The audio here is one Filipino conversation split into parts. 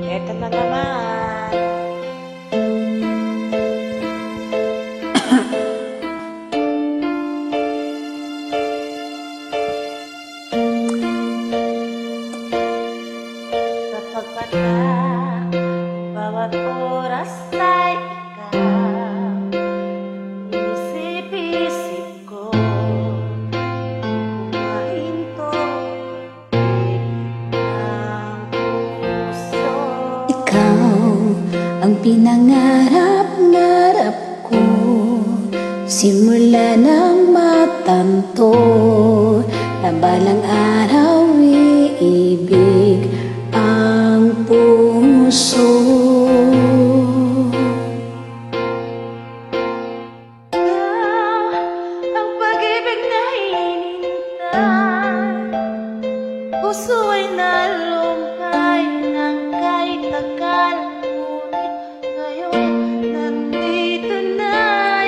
Eto na naman. Kapag bawat oras ay ikaw, inisip-isip ko kung mahinto ang puso. Ikaw ang pinangarap-ngarap ko, simula ng matanto na balang araw iibig ang puso. Ang pag-ibig na hinihintay, puso ay nalumpay ng kahit tagal. Ngunit ngayon nandito na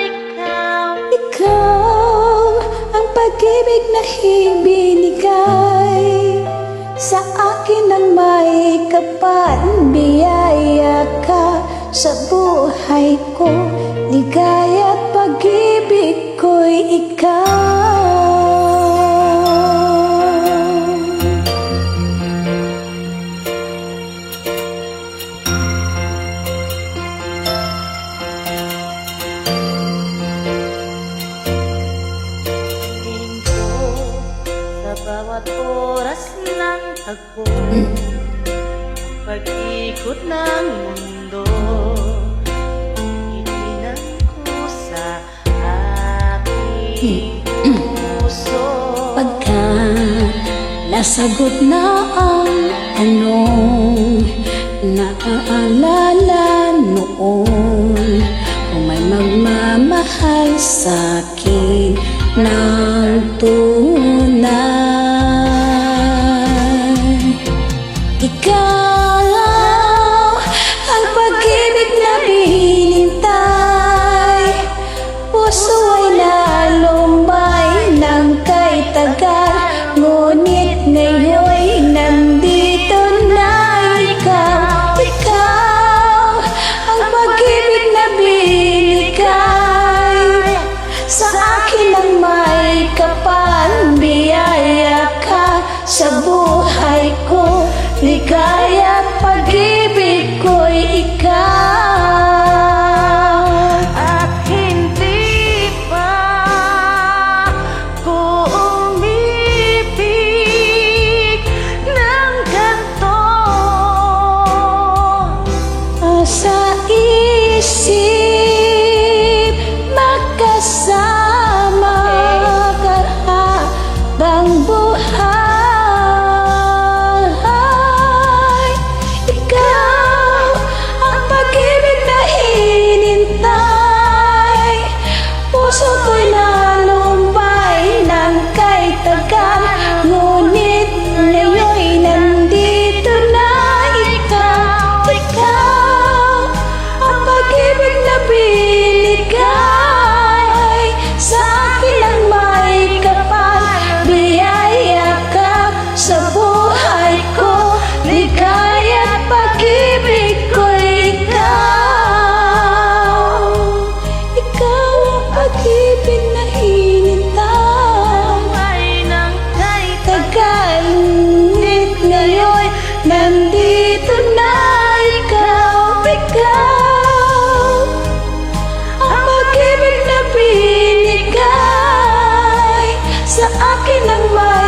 ikaw. Ikaw ang pag-ibig na ibinigay sa akin ng may kapal. Biyaya ka sa buhay ko, ligaya at pag-ibig ko'y ikaw. Tingin ko sa bawat oras ng tagpo, pag-ikot ng mundo, itinang ko sa aking puso. Pagka nasagot na ang tanong, naaalala noon kung may magmamahal sa'kin ng tunay. Ikaw ang pag-ibig na hinintay, puso ay nalumbay ng kay tagal. Ngunit ngayon'y nandito na ikaw. Ikaw ang pag-ibig na binigay sa akin ng may kapal. Biyaya ka sa buhay ko, ligaya at pag-ibig ko'y ikaw. At hindi pa ko umibig ng ganito. Sa isip magkasama habang buhay. Ikaw ang pag-ibig na hinintay, puso ko'y nalumbay ng kay tagal. Ngunit ngayon'y nandito na ikaw. Ikaw ang pag-ibig na binigay sa akin ng may kapal. Biyaya ka sa buhay ko, ligaya at pag-ibig ko'y ikaw. Ikaw ang pag-ibig na hinintay, Ay nang kahit tagal. Ngunit ngayon nandito na ikaw. Ikaw ang pag-ibig na binigay sa akin ng may